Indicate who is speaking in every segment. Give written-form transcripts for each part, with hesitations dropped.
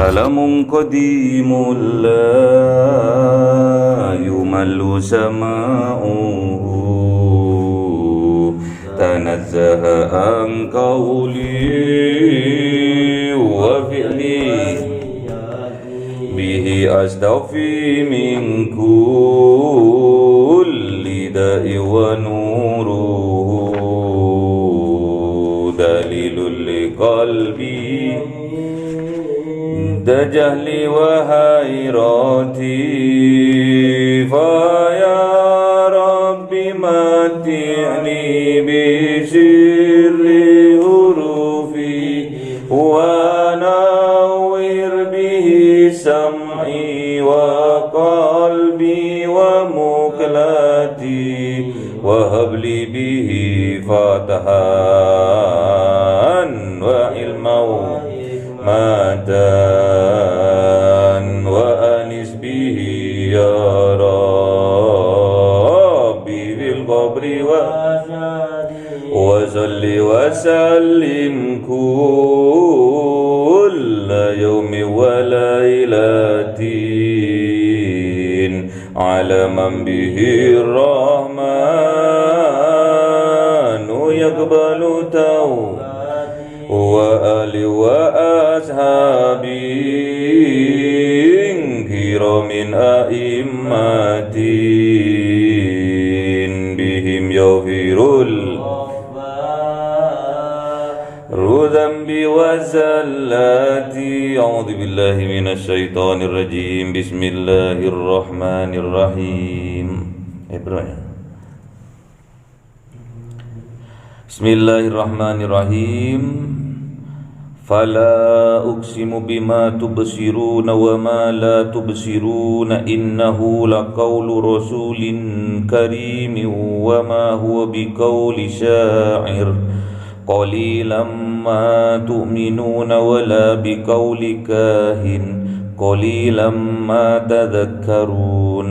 Speaker 1: عالم قديم لا يمل سماؤه تنزه عن قولي وفعلي به أستوفي من كل داء ونوره دليل لقلبي جهلي وحيرتي فيا رب متعني بسر حروفي ونور به سمعي وقلبي ومقلتي وهب لي به فتحا وعلما مدان وأنس به يا ربي في القبر وصل وسلم كل يوم وليلة على من به الرحمن يقبل توبة وآل وأصحابي كرام أئمة بهم يغفر الذنب وزلاتي أعوذ بالله من الشيطان الرجيم بسم الله الرحمن الرحيم بسم الله الرحمن الرحيم فلا أقسم بما تبصرون وما لا تبصرون إنه لقول رسول كريم وما هو بقول شاعر قليلا ما تؤمنون ولا بقول كاهن قليلا ما تذكرون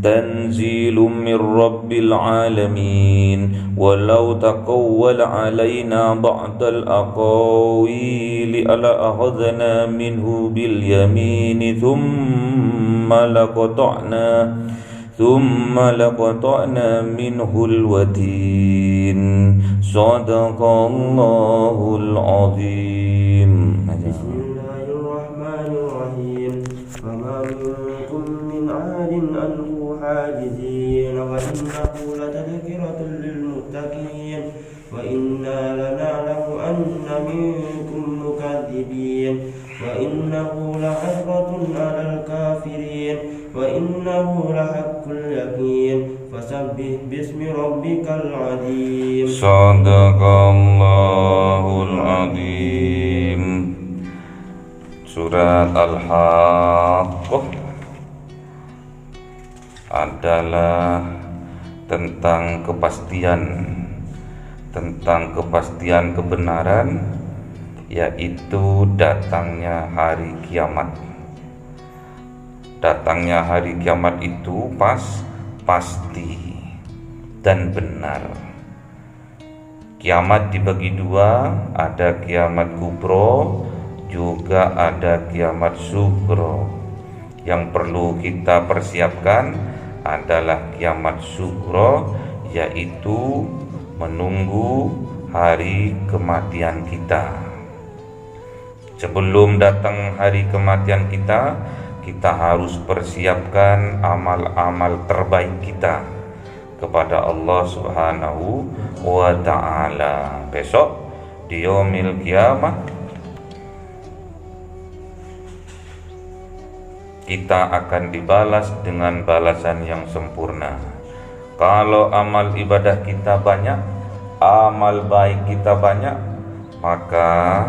Speaker 1: تنزيل من رب العالمين ولو تقول علينا بعض الأقاويل لأخذنا منه باليمين ثم لقطعنا منه الوتين صدق الله العظيم.
Speaker 2: بسم الله الرحمن الرحيم فما منكم من عاد عنه حاجزين وإنه لتذكرة للمتقين وإنا لنعلم أن منكم مكذبين وإنه لحسرة على الكافرين وإنه لحق اليقين فسبح باسم ربك العظيم.
Speaker 1: صدق الله العظيم. Surat Al-Haqqah adalah tentang kepastian kebenaran, yaitu datangnya hari kiamat. Datangnya hari kiamat itu pasti dan benar. Kiamat dibagi dua, ada kiamat kubro, juga ada kiamat sugro. Yang perlu kita persiapkan adalah kiamat sugro, yaitu menunggu hari kematian kita. Sebelum datang hari kematian kita harus persiapkan amal-amal terbaik kita kepada Allah Subhanahu wa ta'ala. Besok di yaumil kiamah kita akan dibalas dengan balasan yang sempurna. Kalau amal ibadah kita banyak, amal baik kita banyak, maka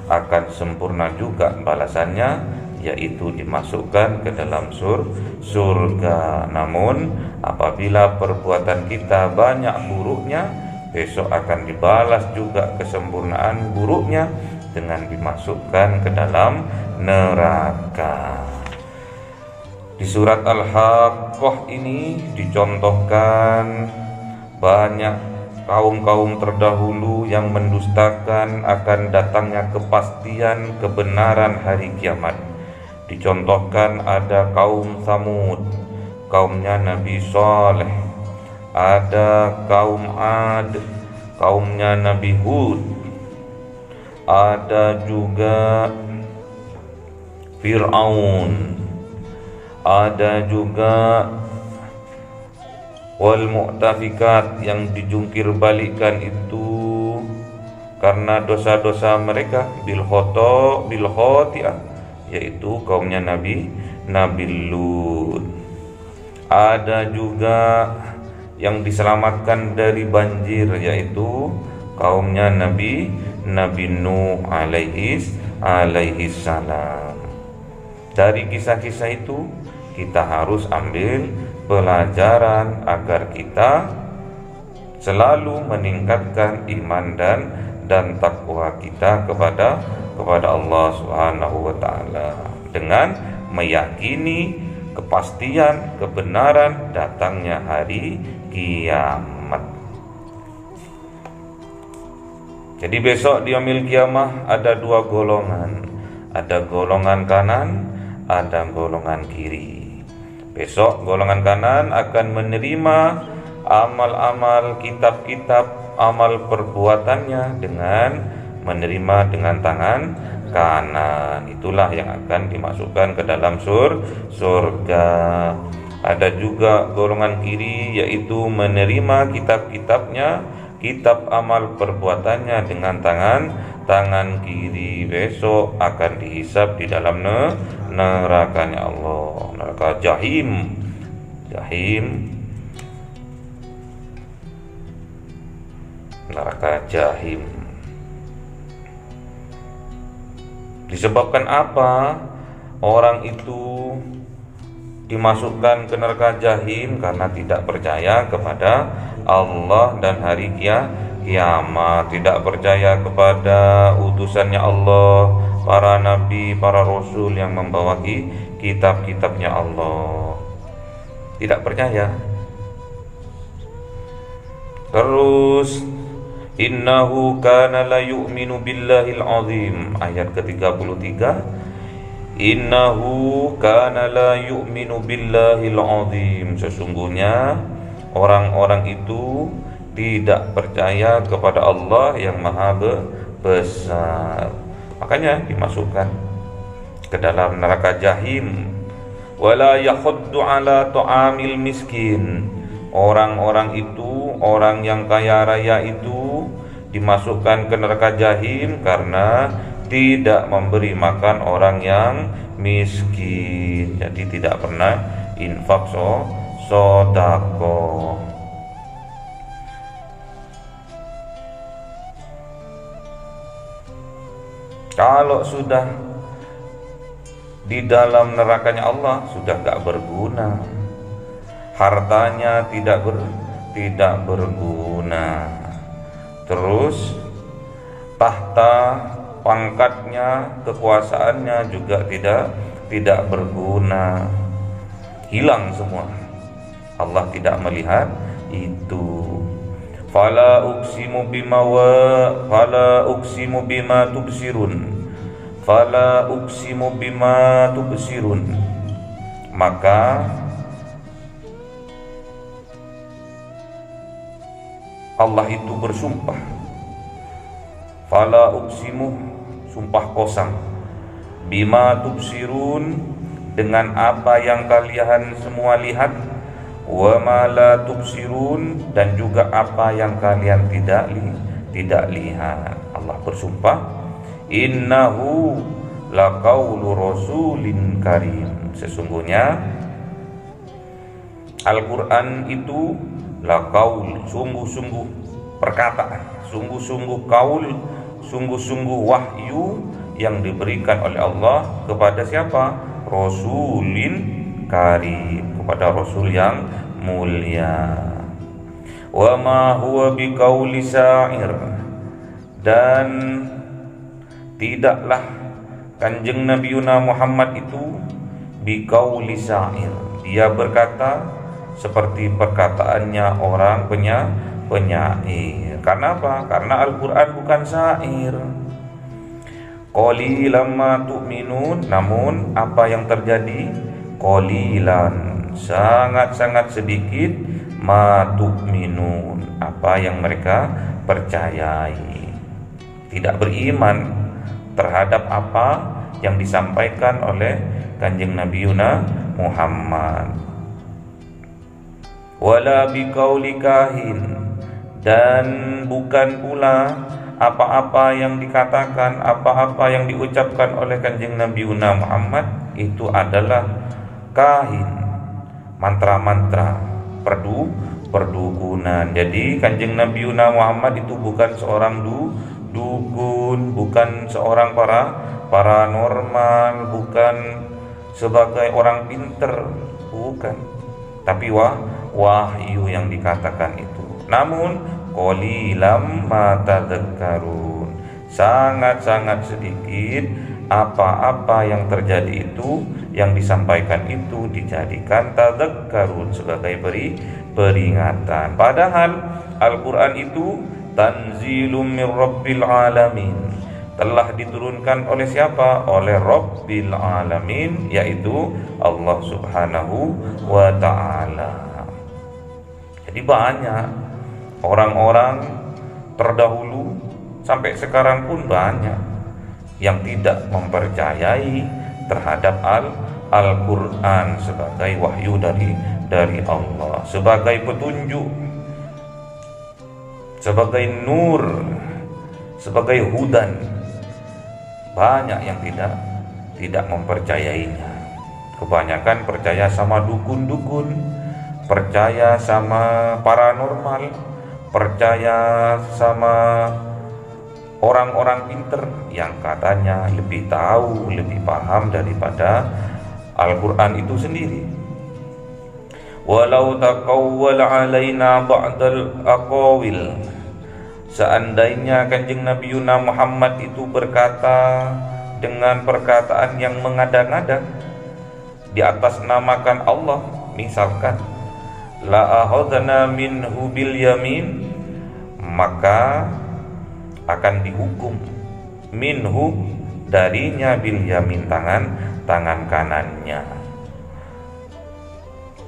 Speaker 1: akan sempurna juga balasannya, yaitu dimasukkan ke dalam surga. Namun apabila perbuatan kita banyak buruknya, besok akan dibalas juga kesempurnaan buruknya dengan dimasukkan ke dalam neraka. Di surat Al-Haqqah ini dicontohkan banyak kaum-kaum terdahulu yang mendustakan akan datangnya kepastian kebenaran hari kiamat. Dicontohkan ada kaum Tsamud, kaumnya Nabi Saleh, ada kaum Ad, kaumnya Nabi Hud, ada juga Fir'aun, ada juga wal mu'tafikat yang dijungkir balikan itu karena dosa-dosa mereka bil khoti'ah, yaitu kaumnya Nabi Lut. Ada juga yang diselamatkan dari banjir, yaitu kaumnya Nabi Nuh alaihi salam. Dari kisah-kisah itu kita harus ambil pelajaran agar kita selalu meningkatkan iman dan takwa kita kepada Allah Subhanahu wa taala dengan meyakini kepastian kebenaran datangnya hari kiamat. Jadi besok di yaumil kiamah ada dua golongan, ada golongan kanan, ada golongan kiri. Besok golongan kanan akan menerima amal-amal kitab-kitab amal perbuatannya dengan menerima dengan tangan kanan. Itulah yang akan dimasukkan ke dalam surga. Ada juga golongan kiri, yaitu menerima kitab-kitabnya, kitab amal perbuatannya dengan tangan kiri. Besok akan dihisab di dalam nerakanya Allah, neraka jahim, neraka jahim. Disebabkan apa orang itu dimasukkan ke neraka jahim? Karena tidak percaya kepada Allah dan hari kiamat, tidak percaya kepada utusannya Allah, para nabi, para rasul yang membawa kitab-kitabnya Allah. Tidak percaya. Terus innahu kana la yu'minu billahil azim, ayat ke-33. Innahu kana la yu'minu billahil azim, sesungguhnya orang-orang itu tidak percaya kepada Allah yang maha besar. Makanya dimasukkan ke dalam neraka jahim. Wala yakhuddu ala ta'amil miskin, orang-orang itu, orang yang kaya raya itu dimasukkan ke neraka jahim karena tidak memberi makan orang yang miskin. Jadi tidak pernah infak sedekah. Kalau sudah di dalam nerakanya Allah, sudah gak berguna, hartanya tidak berguna, terus tahta, pangkatnya, kekuasaannya juga tidak berguna, hilang semua. Allah tidak melihat itu. Fala uqsimu bima tubsirun, fala uqsimu bima tubsirun, maka Allah itu bersumpah. Fala uqsimu, sumpah kosam, bima tubsirun, dengan apa yang kalian semua lihat, wa ma la tubsirun, dan juga apa yang kalian tidak lihat. Allah bersumpah, innahu laqaulu rasulin karim, sesungguhnya Al-Quran itu laqaul, sungguh-sungguh perkataan, sungguh-sungguh kaul, sungguh-sungguh wahyu yang diberikan oleh Allah kepada siapa? Rasulin karim, kepada Rasul yang mulia. Wa ma huwa biqauli sa'ir, dan tidaklah Kanjeng Nabi Muhammad itu biqauli sa'ir, dia berkata seperti perkataannya orang penyair. Karena apa? Karena Al-Quran bukan syair. Qalilan ma tu'minun, namun apa yang terjadi? Qalilan, sangat-sangat sedikit, ma tu'minun, apa yang mereka percayai. Tidak beriman terhadap apa yang disampaikan oleh Kanjeng Nabi Muhammad. Wala biqauli kahin, dan bukan pula apa-apa yang dikatakan, apa-apa yang diucapkan oleh Kanjeng Nabi Muhammad itu adalah kahin, mantra-mantra, perdukunan. Jadi Kanjeng Nabi Muhammad itu bukan seorang dukun, bukan seorang paranormal, bukan sebagai orang pinter, bukan. Tapi wahyu yang dikatakan itu. Namun qalilam ma tadzakkarun, sangat-sangat sedikit apa-apa yang terjadi itu, yang disampaikan itu dijadikan tadzakkarun, sebagai peringatan. Padahal Al-Quran itu tanzilum mir rabbil alamin, telah diturunkan oleh siapa? Oleh Rabbil alamin, yaitu Allah Subhanahu wa ta'ala. Jadi banyak orang-orang terdahulu sampai sekarang pun banyak yang tidak mempercayai terhadap Al-Quran sebagai wahyu dari Allah, sebagai petunjuk, sebagai nur, sebagai hudan. Banyak yang tidak mempercayainya. Kebanyakan percaya sama dukun-dukun, percaya sama paranormal, percaya sama orang-orang pinter yang katanya lebih tahu, lebih paham daripada Al-Quran itu sendiri. Walau taqawwal alaina ba'dal aqawil, seandainya Kanjeng Nabi Muhammad itu berkata dengan perkataan yang mengada-ngada di atas namakan Allah, misalkan la akhadna minhu bil yamin, maka akan dihukum minhu darinya bil yamin, tangan kanannya.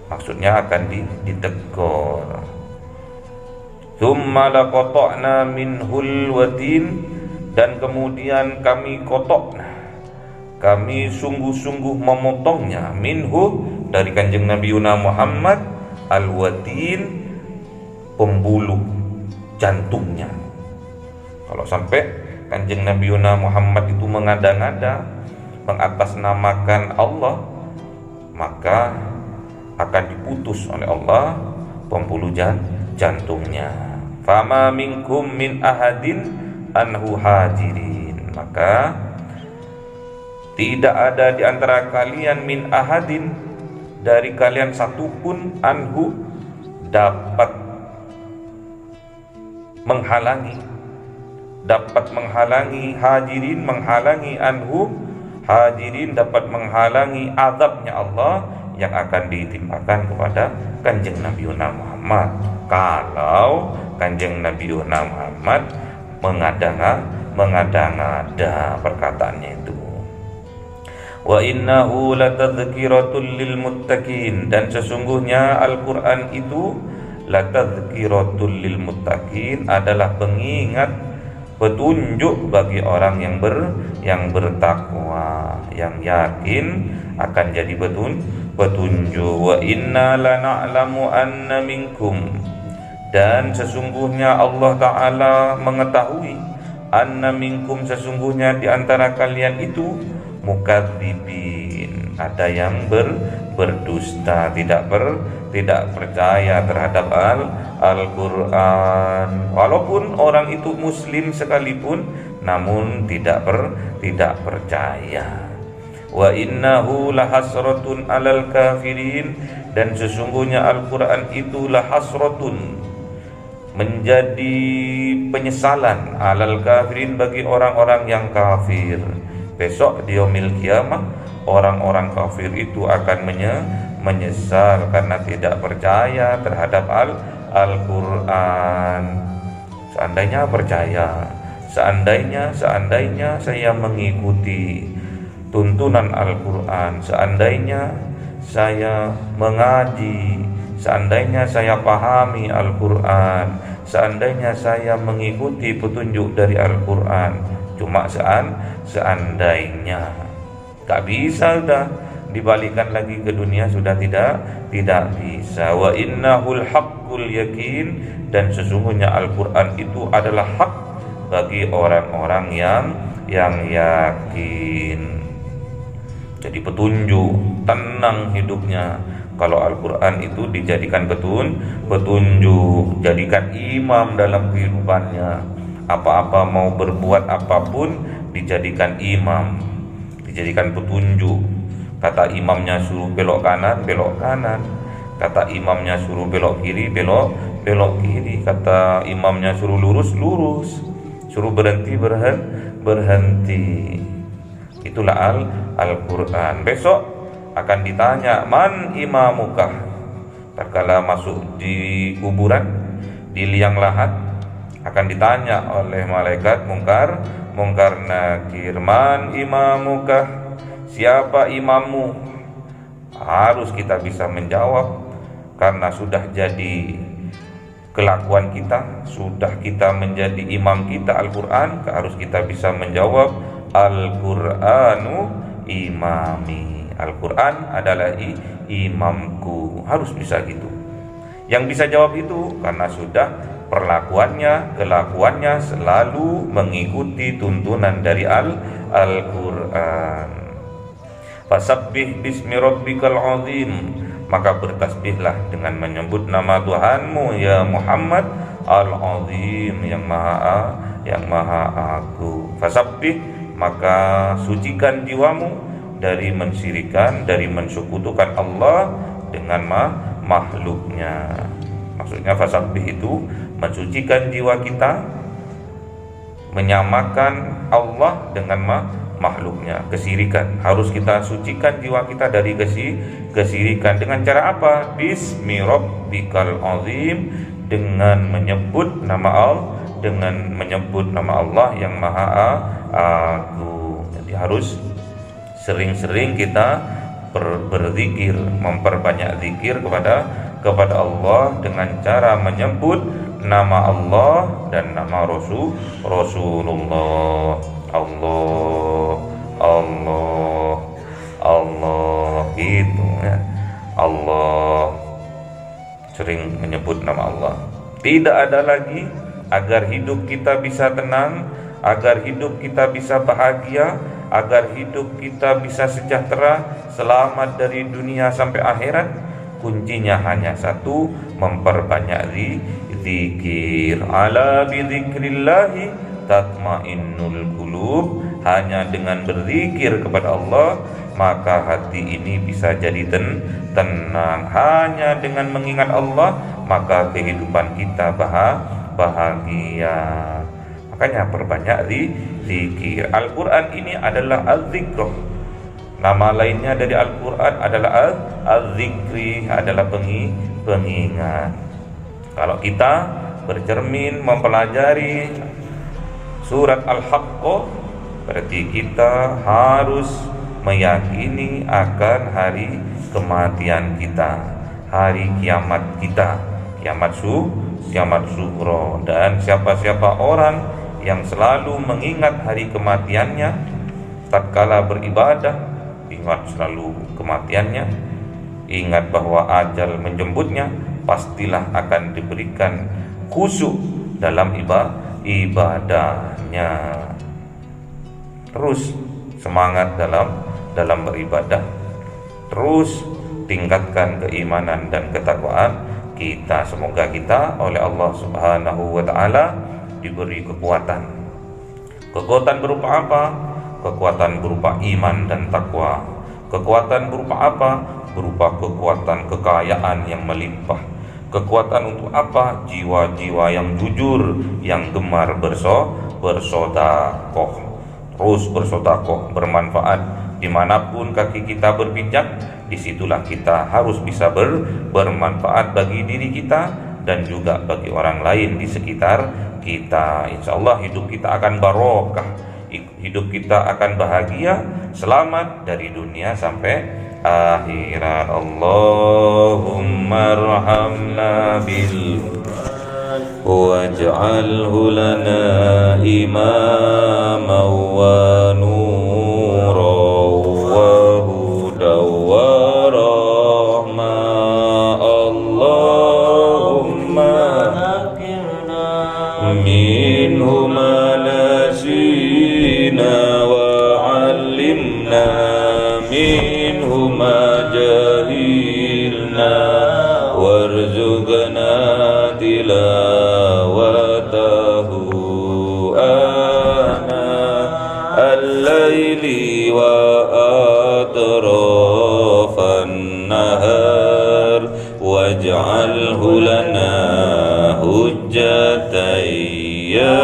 Speaker 1: Maksudnya akan ditegur. Tsumma laqata'na minhul watin, dan kemudian kami qata'na, kami sungguh-sungguh memotongnya, minhu dari Kanjeng Nabi Muhammad, al-watin, pembuluh jantungnya. Kalau sampai Kanjeng Nabi Muhammad itu mengada-ngada mengatasnamakan Allah, maka akan diputus oleh Allah pembuluh jantungnya. Fama minkum min ahadin anhu hajirin, maka tidak ada di antara kalian min ahadin, dari kalian satupun, anhu, dapat menghalangi, hajirin, menghalangi, anhu, hajirin, dapat menghalangi azabnya Allah yang akan ditimpakan kepada Kanjeng Nabi Muhammad kalau Kanjeng Nabi Muhammad mengada-ngada perkataannya itu. Wa innahu latadzkiratul lil muttaqin, dan sesungguhnya Al-Quran itu latadzkiratul lil muttaqin, adalah pengingat, petunjuk bagi orang yang bertakwa, yang yakin akan jadi petunjuk. Wa inna lana'lamu anna minkum, dan sesungguhnya Allah Ta'ala mengetahui, anna minkum, sesungguhnya di antara kalian itu, mukadzibin, ada yang berdusta, tidak percaya terhadap Al-Quran. Walaupun orang itu muslim sekalipun, namun tidak percaya. Wa innahu lahasratun alal kafirin, dan sesungguhnya Al-Quran itu lahasratun, menjadi penyesalan, alal kafirin, bagi orang-orang yang kafir. Besok di yaumil kiamah, orang-orang kafir itu akan menyesal karena tidak percaya terhadap Al-Quran. Seandainya percaya, seandainya saya mengikuti tuntunan Al-Quran, seandainya saya mengaji, seandainya saya pahami Al-Quran, seandainya saya mengikuti petunjuk dari Al-Quran. Cuma seandainya, gak bisa, udah dibalikan lagi ke dunia, sudah tidak bisa. Wa innahul haqqul yakin, dan sesungguhnya Al-Quran itu adalah hak bagi orang-orang yang yakin. Jadi petunjuk, tenang hidupnya kalau Al-Quran itu dijadikan petunjuk, jadikan imam dalam kehidupannya. Apa-apa mau berbuat apapun dijadikan imam, dijadikan petunjuk. Kata imamnya suruh belok kanan, belok kanan. Kata imamnya suruh belok kiri, belok kiri. Kata imamnya suruh lurus, lurus. Suruh berhenti, berhenti. Itulah Al-Quran. Besok akan ditanya, man imamukah? Tatkala masuk di kuburan, di liang lahat, akan ditanya oleh malaikat Munkar Nakir, man imamukah? Siapa imammu? Harus kita bisa menjawab, karena sudah jadi kelakuan kita, sudah kita menjadi imam kita Al-Quran. Harus kita bisa menjawab, Al-Quranu imami, Al-Quran adalah imamku. Harus bisa gitu. Yang bisa jawab itu karena sudah kelakuannya selalu mengikuti tuntunan dari Al-Quran. Fasabbih bismi rabbikal azim, maka bertasbihlah dengan menyebut nama Tuhanmu ya Muhammad, Al-Azim, yang maha agung. Fasabbih, maka sucikan jiwamu dari mensyirikan, dari mensekutukan Allah dengan makhluknya. Maksudnya fasabbih itu mensucikan jiwa kita, menyamakan Allah dengan makhluknya, kesirikan. Harus kita sucikan jiwa kita dari kesirikan. Dengan cara apa? Bismi rabbikal azim, dengan menyebut nama Allah yang maha agung. Jadi harus sering-sering kita berzikir, memperbanyak zikir kepada Allah dengan cara menyebut nama Allah dan nama Rasulullah. Allah gitu ya. Allah, sering menyebut nama Allah. Tidak ada lagi, agar hidup kita bisa tenang, agar hidup kita bisa bahagia, agar hidup kita bisa sejahtera, selamat dari dunia sampai akhirat. Kuncinya hanya satu, memperbanyak zikir. Ala bidzikrillahi tatmainnul qulub. Hanya dengan berzikir kepada Allah, maka hati ini bisa jadi tenang. Hanya dengan mengingat Allah, maka kehidupan kita bahagia. Makanya perbanyak zikir. Al-Quran ini adalah az-zikr. Nama lainnya dari Al-Quran adalah az-zikri, adalah pengingat. Kalau kita bercermin mempelajari surat Al-Haqqah, berarti kita harus meyakini akan hari kematian kita, hari kiamat kita, kiamat sughra. Dan siapa-siapa orang yang selalu mengingat hari kematiannya tatkala beribadah, ingat selalu kematiannya, ingat bahwa ajal menjemputnya, pastilah akan diberikan khusyuk dalam ibadahnya. Terus semangat dalam beribadah, terus tingkatkan keimanan dan ketakwaan kita. Semoga kita oleh Allah Subhanahu wa taala diberi kekuatan. Kekuatan berupa apa? Kekuatan berupa iman dan takwa. Kekuatan berupa apa? Berupa kekuatan kekayaan yang melimpah. Kekuatan untuk apa? Jiwa-jiwa yang jujur, yang gemar bersedekah. Terus bersedekah, bermanfaat. Dimanapun kaki kita berpijak, disitulah kita harus bisa bermanfaat bagi diri kita, dan juga bagi orang lain di sekitar kita. Insya Allah hidup kita akan barokah, hidup kita akan bahagia, selamat dari dunia sampai akhirat. Allahumma arhamna bil waj'alhu lana imama wa nura wa huda wa rahma. Allahumma minhu ma nasina wa 'allimna minhu ma jahilna warzuqna tilawatahu ana al-laili wa atrafan nahar waj'alhu lana hujjatan ya